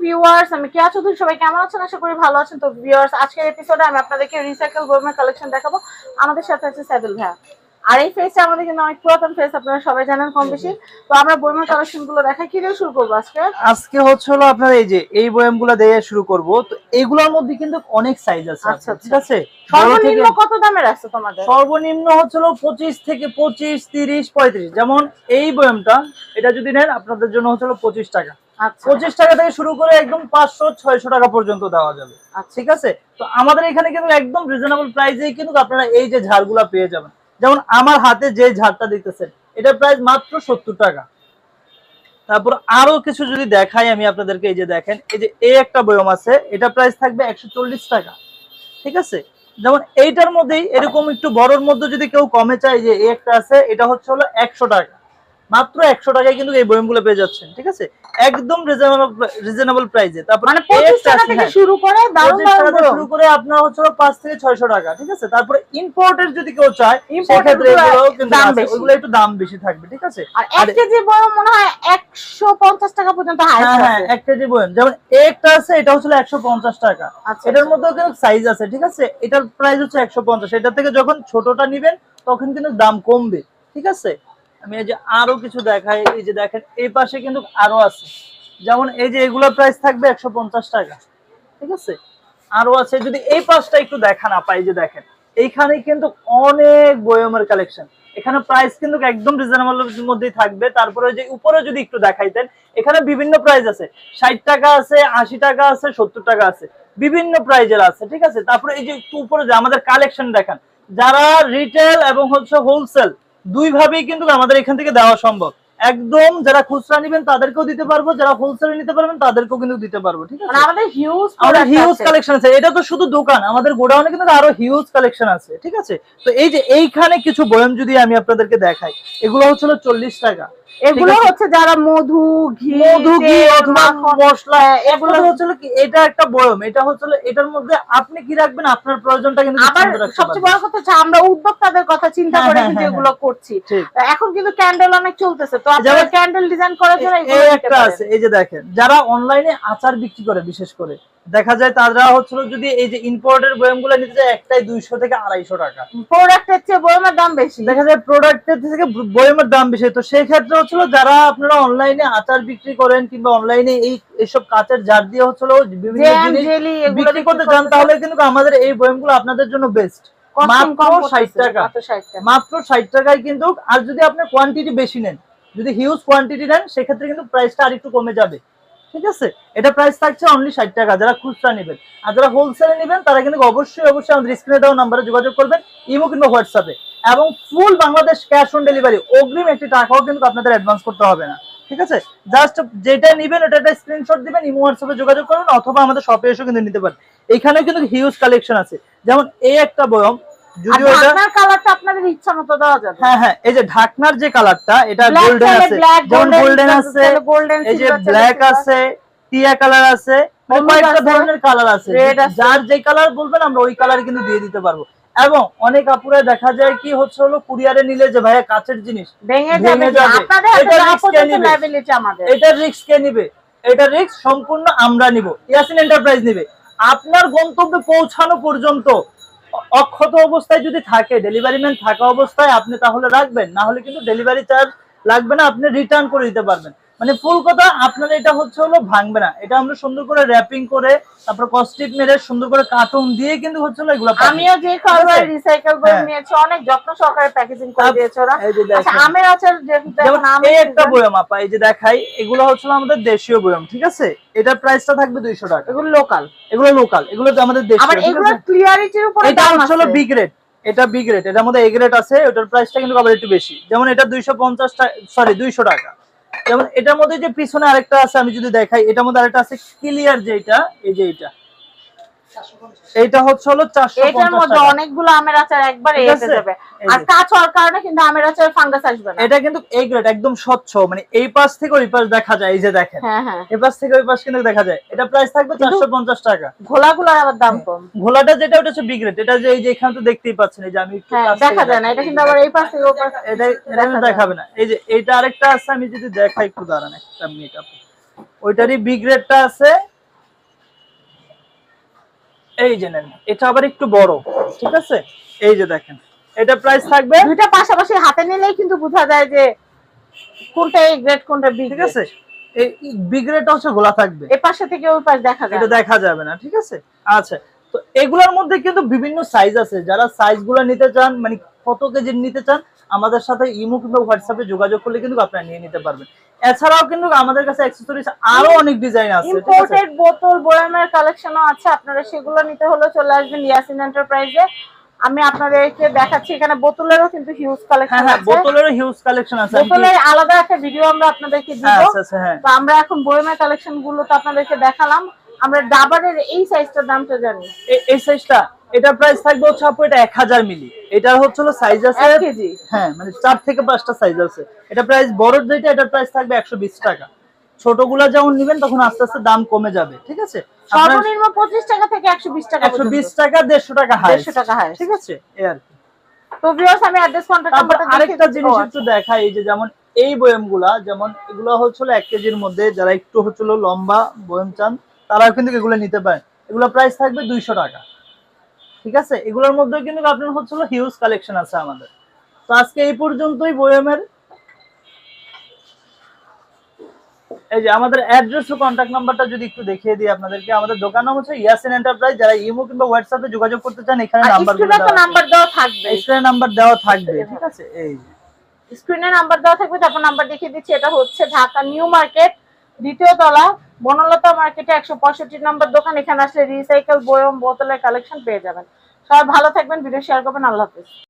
Viewers, আমি কেয়া চৌধুরী। সবাই কেমন আছেন? আশা করি ভালো আছেন। তো ভিউয়ার্স, আজকের এপিসোডে আমি আপনাদেরকে রিসাইকেল বয়মের কালেকশন দেখাবো। আমাদের সাথে আছে সাইদুল ভাইয়া। আর এই ফেসটা আমাদের কিন্তু অনেক পুরাতন ফেস, আপনারা সবাই জানেন কম বেশি। তো আমরা বয়মের কালেকশন গুলো দেখাই। কি দিয়ে শুরু করবো আজকে? আজকে হচ্ছে হলো আপনার এই যে এই বয়ামগুলো দিয়ে শুরু করব। তো এইগুলোর মধ্যে কিন্তু অনেক সাইজ আছে। আচ্ছা, ঠিক আছে, সর্বনিম্ন কত দামের আছে তোমাদের? সর্বনিম্ন হচ্ছে হলো 25 থেকে 25, 30, 35। যেমন এই বয়ামটা, এটা যদি নেন আপনাদের জন্য হচ্ছে হলো 25 টাকা। 25 টাকা থেকে শুরু করে একদম 500-600 টাকা পর্যন্ত দেওয়া যাবে। ঠিক আছে, তো আমাদের এখানে কিন্তু একদম রিজনেবল প্রাইসেই কিন্তু আপনারা এই যে ঝাড়গুলা পেয়ে যাবেন। যেমন আমার হাতে যে ঝাড়টা দেখতেছেন, এটার প্রাইস মাত্র 70 টাকা। তারপর আরো কিছু যদি দেখাই আমি আপনাদেরকে, এই যে দেখেন, এই যে এই একটা বয়ম আছে, এটা প্রাইস থাকবে 140 টাকা। ঠিক আছে, যেমন এইটার মধ্যেই এরকম একটু বড়র মধ্যে যদি কেউ কমে চায়, যে এই একটা আছে, এটা হচ্ছে হলো 100 টাকা। মাত্র 100 টাকায় কিন্তু এই বয়মগুলো পেয়ে যাচ্ছেন। ঠিক আছে, একদম রিজনেবল প্রাইসে। তারপর মানে 25 টাকা থেকে শুরু করে শুরু করে আপনার হচ্ছে 5 থেকে 600 টাকা। ঠিক আছে, তারপরে ইম্পোর্টের যদি কেউ চায়, সেক্ষেত্রে এগুলো কিন্তু ওইগুলো একটু দাম বেশি থাকবে। ঠিক আছে, আর 1 কেজি বয়ম মনে হয় 150 টাকা পর্যন্ত হাইস্ট আছে। হ্যাঁ, 1 কেজি বয়ম যেমন একটা আছে, এটা হচ্ছে 150 টাকা। এটার মধ্যেও কিন্তু সাইজ আছে। ঠিক আছে, এটার প্রাইস হচ্ছে 150। এটা থেকে যখন ছোটটা নেবেন তখন কিন্তু দাম কমবে। ঠিক আছে, আমি এই যে আরো কিছু দেখাই। এই যে দেখেন, এই পাশে কিন্তু আরো আছে। যেমন এই যে এগুলোর প্রাইস থাকবে 150 টাকা। ঠিক আছে, আরো আছে। যদি এই পাশটা একটু দেখা না পাই, যে দেখেন এইখানে কিন্তু অনেক বয়মের কালেকশন। এখানে প্রাইস কিন্তু একদম রিজনেবল এর মধ্যেই থাকবে। তারপরে যে উপরে যদি একটু দেখাইতেন, এখানে বিভিন্ন প্রাইস আছে। 60 টাকা আছে, 80 টাকা আছে, 70 টাকা আছে, বিভিন্ন প্রাইজের আছে। ঠিক আছে, তারপরে এই যে একটু উপরে যে আমাদের কালেকশন দেখেন, যারা রিটেল এবং হচ্ছে হোলসেল দুই ভাবেই কিন্তু আমাদের এখান থেকে দেওয়া সম্ভব। একদম যারা খুচরা নেবেন তাদেরকেও দিতে পারবো, যারা হোলসেলে নিতে পারবেন তাদেরকেও কিন্তু দিতে পারবো। ঠিক আছে, আমাদের হিউজ কালেকশন আছে। এটা তো শুধু দোকান, আমাদের গোডাউনে কিন্তু আরো হিউজ কালেকশন আছে। ঠিক আছে, তো এই যে এইখানে কিছু বয়ম যদি আমি আপনাদেরকে দেখাই, এগুলো হচ্ছে 40 টাকা। এগুলো হচ্ছে যারা মধু ঘি অথবা মশলা, এগুলো হচ্ছে কি, এটা একটা বয়ম। এটা হচ্ছে এটার মধ্যে আপনি কি রাখবেন, আপনার প্রয়োজনটা কিন্তু আবার সবচেয়ে বড় কথা হচ্ছে আমরা উদ্যোক্তাদের কথা চিন্তা করে কিন্তু এগুলো করছি। এখন কিন্তু ক্যান্ডেল অনেক চলতেছে, তো আপনারা ক্যান্ডেল ডিজাইন করার জন্য এই একটা আছে। এই যে দেখেন, যারা অনলাইনে আচার বিক্রি করে, বিশেষ করে দেখা যায় তারা হচ্ছে যদি এই যে ইম্পোর্টের বয়মগুলো নিতে যায়, একটাই 200 থেকে 250 টাকা। প্রোডাক্টের চেয়ে বয়মের দাম বেশি। দেখা যায় প্রোডাক্টের থেকে বয়মের দাম বেশি। তো সেই ক্ষেত্রে হচ্ছে যারা আপনারা অনলাইনে আচার বিক্রি করেন কিংবা অনলাইনে এইসব কাঁচের জার দিয়ে হচ্ছে বিভিন্ন জিনিস বিক্রি করতে চান, তাহলে কিন্তু আমাদের এই বয়মগুলো আপনাদের জন্য বেস্ট। মাত্র 60 টাকা, মাত্র 60 টাকায় কিন্তু। আর যদি আপনি কোয়ান্টিটি বেশি নেন, যদি হিউজ কোয়ান্টিটি নেন, সেক্ষেত্রে কিন্তু প্রাইসটা আরেকটু কমে যাবে। ঠিক আছে, এটা প্রাইস থাকছে অনলি 60 টাকা যারা খুচরা নেবেন। আর যারা হোলসেলে নেবেন তারা কিন্তু অবশ্যই আমাদের স্ক্রিনে দেওয়া নাম্বারে যোগাযোগ করবেন, ইমো কিংবা হোয়াটসঅ্যাপে। এবং ফুল বাংলাদেশ ক্যাশ অন ডেলিভারি, অগ্রিম একটি টাকাও কিন্তু আপনাদের অ্যাডভান্স করতে হবে না। ঠিক আছে, জাস্ট যেটা নেবেন ওটা একটা স্ক্রিনশট দিবেন, ইমো হোয়াটসঅ্যাপে যোগাযোগ করবেন, অথবা আমাদের শপে এসে কিন্তু নিতে পারেন। এখানে কিন্তু হিউজ কালেকশন আছে। যেমন এই একটা বয়ম, যদিও এটা কালারটা আপনাদের ইচ্ছা মতো দেওয়া যাবে। হ্যাঁ, এই যে ঢাকনার যে কালারটা, এটা গোল্ডেন আছে, যেমন গোল্ডেন আছে, এই যে ব্ল্যাক আছে, টিয়া কালার আছে, কয়েকটা ধরনের কালার আছে। যার যে কালার বলবেন আমরা ওই কালার কিন্তু দিয়ে দিতে পারবো। এবং অনেক আপুরা দেখা যায় কি হচ্ছে কুরিয়ারে নিলে যে ভাইয়া কাঁচের জিনিস ভেঙে যাবে, এটা রিস্ক কে নিবে? এটা রিস্ক সম্পূর্ণ আমরা নিব, ইয়াসিন এন্টারপ্রাইজ নিবে। আপনার গন্তব্যে পৌঁছানো পর্যন্ত অক্ষত অবস্থায় যদি থাকে, ডেলিভারি ম্যান থাকা অবস্থায় আপনি তাহলে রাখবেন, না হলে কিন্তু ডেলিভারি চার্জ লাগবে না, আপনি রিটার্ন করে দিতে পারবেন। মানে ফুল কথা, আপনার এটা হচ্ছে ভাঙবে না। এটা আমরা সুন্দর করে র‍্যাপিং করে, তারপর কস্টিপ মেরে সুন্দর করে কার্টুন দিয়ে কিন্তু হচ্ছে এগুলো। আমিও যে খাবার রিসাইকেল করে নিয়েছি, অনেক যত্ন সহকারে প্যাকেজিং করে দিয়েছে ওরা। আচ্ছা, আমের আচার যেমন এই একটা বয়ম আপা, এই যে দেখাই, এগুলো হচ্ছে আমাদের দেশীয় বয়ম। ঠিক আছে, এটার প্রাইসটা থাকবে 200 টাকা। এগুলো লোকাল, এগুলো আমাদের দেশীয়। আবার এগুলো ক্লিয়ারিটির উপরে এটা হচ্ছে বি গ্রেড, এটা বি গ্রেড, এটার মধ্যে এ গ্রেড আছে, ওটার প্রাইসটা কিন্তু আবার একটু বেশি। যেমন এটা 250 টাকা, সরি 200 টাকা। যেমন এটার মধ্যে যে পিছনে আরেকটা আছে, আমি যদি দেখাই, এটার মধ্যে আরেকটা আছে ক্লিয়ার, যেটা এই যে এইটা হচ্ছে 450 এটার মধ্যে অনেকগুলো আমের আচার একবারে এসে যাবে। আর কাঁচ হওয়ার কারণে কিন্তু আমের আচারে ফাঙ্গাস আসবে না। এটা কিন্তু এ গ্রেড, একদম স্বচ্ছ, মানে এই পাশ থেকে ওই পাশ দেখা যায়। এই যে দেখেন, এই পাশ থেকে ওই পাশ কিন্তু দেখা যায়। এটা প্রাইস থাকবে 450 টাকা। ঘোলাগুলোর আবার দাম কম। ঘোলাটা যেটা, ওটা হচ্ছে বি গ্রেড। এটা যে এই যে এখানে তো দেখতেই পাচ্ছেন, এই যে আমি একটু দেখা যায় না, এটা কিন্তু আবার এই পাশ থেকে ওই পাশ এটা দেখাবে না। এই যে এইটা আরেকটা আছে, আমি যদি দেখাই একটু দাঁড়ান একটা মিনিট আপু। ওইটারই বি গ্রেডটা আছে, এই যে নেন, এটা আবার একটু বড়, ঠিক আছে? এই যে দেখেন, এটা প্রাইস থাকবে, দুইটা পাশাপাশি হাতে নিলেই কিন্তু বোঝা যায় যে কোনটা এ গ্রেড কোনটা বি ঠিক গ্রেড। আছে? এই বিগ রেটটা হচ্ছে গোলা থাকবে, এই পাশে থেকে ওই পাশ দেখা যায় এটা না। দেখা যাবে না, ঠিক আছে? আচ্ছা, তো এগুলোর মধ্যে কিন্তু বিভিন্ন সাইজ আছে, যারা সাইজগুলো নিতে চান, মানে কত কেজির নিতে চান, আমাদের সাথে ইমো কিংবা হোয়াটসঅ্যাপে যোগাযোগ করলে কিন্তু আপনারা নিয়ে নিতে পারবেন। এছাড়াও কিন্তু আমাদের কাছে অ্যাকসেসরিজ আরো অনেক ডিজাইন আছে, ঠিক আছে? ইম্পোর্টেড বোতল বয়ামের কালেকশনও আছে, আপনারা সেগুলো নিতে হলে চলে আসবেন ইয়াসিন এন্টারপ্রাইজে। আমি আপনাদেরকে দেখাচ্ছি, এখানে বোতলেরও কিন্তু হিউজ হ্যাঁ কালেকশন হ্যাঁ, আছে। বোতলেরও হিউজ কালেকশন আছে। আমি কি- বোতলের আলাদা একটা ভিডিও আমরা আপনাদেরকে দিব। হ্যাঁ, আচ্ছা আচ্ছা, হ্যাঁ। তো আমরা এখন বয়ামের কালেকশন গুলো তো আপনাদেরকে দেখালাম। আমরা ডাবরের এই সাইজটার দামটা জানি। এই সাইজটা, এটা প্রাইস থাকবে হচ্ছে আপু, এটা 1000 মিলি, এটা হচ্ছে সাইজ আছে 1 কেজি। হ্যাঁ, মানে 4 থেকে 5টা সাইজ আছে। এটা প্রাইস বড় যেটা, এটার প্রাইস থাকবে 120 টাকা। ছোটগুলা যখন নেবেন তখন আস্তে আস্তে দাম কমে যাবে, ঠিক আছে? আপনার সর্বনিম্ন 25 টাকা থেকে 120 টাকা পর্যন্ত। 120 টাকা, 150 টাকা হাই, 150 টাকা হাই। ঠিক আছে? এই আর কি। তো ভিউয়ার্স, আমি অ্যাড্রেস কন্টাক্ট তারপর নাম্বারটা আরেকটা জিনিস একটু দেখাই, এই যে যেমন এই বয়ামগুলা, যেমন এগুলো হচ্ছিল 1 কেজির মধ্যে, যারা একটু হচ্ছিল লম্বা বয়াম চান তারাও কিন্তু এগুলো নিতে পারেন। এগুলো প্রাইস থাকবে 200 টাকা, ঠিক আছে? এগুলোর মধ্যে কিন্তু আপনার হচ্ছিল হিউজ কালেকশন আছে আমাদের। তো আজকে এই পর্যন্তই বয়ামের। এই যে আমাদের অ্যাড্রেস ও কন্ট্যাক্ট নাম্বারটা যদি একটু দেখিয়ে দিই আপনাদেরকে। আমাদের দোকান নাম হচ্ছে ইয়াসিন এন্টারপ্রাইজ। যারা ইমো কিংবা হোয়াটসঅ্যাপে যোগাযোগ করতে চান, এখানে নাম্বারগুলো দেওয়া নাম্বার দেওয়া থাকবে। স্ক্রিনে নাম্বার দেওয়া থাকবে, ঠিক আছে? এই যে স্ক্রিনে নাম্বার দেওয়া থাকবে, তারপর নাম্বার দেখিয়ে দিচ্ছি। এটা হচ্ছে ঢাকা নিউ মার্কেট, দ্বিতীয় তলা, বনলতা মার্কেটে 165 নম্বর দোকান। এখানে আসলে রিসাইকেল বয়ম বোতলের কালেকশন পেয়ে যাবেন। সবাই ভালো থাকবেন, ভিডিও শেয়ার করবেন। আল্লাহ হাফেজ।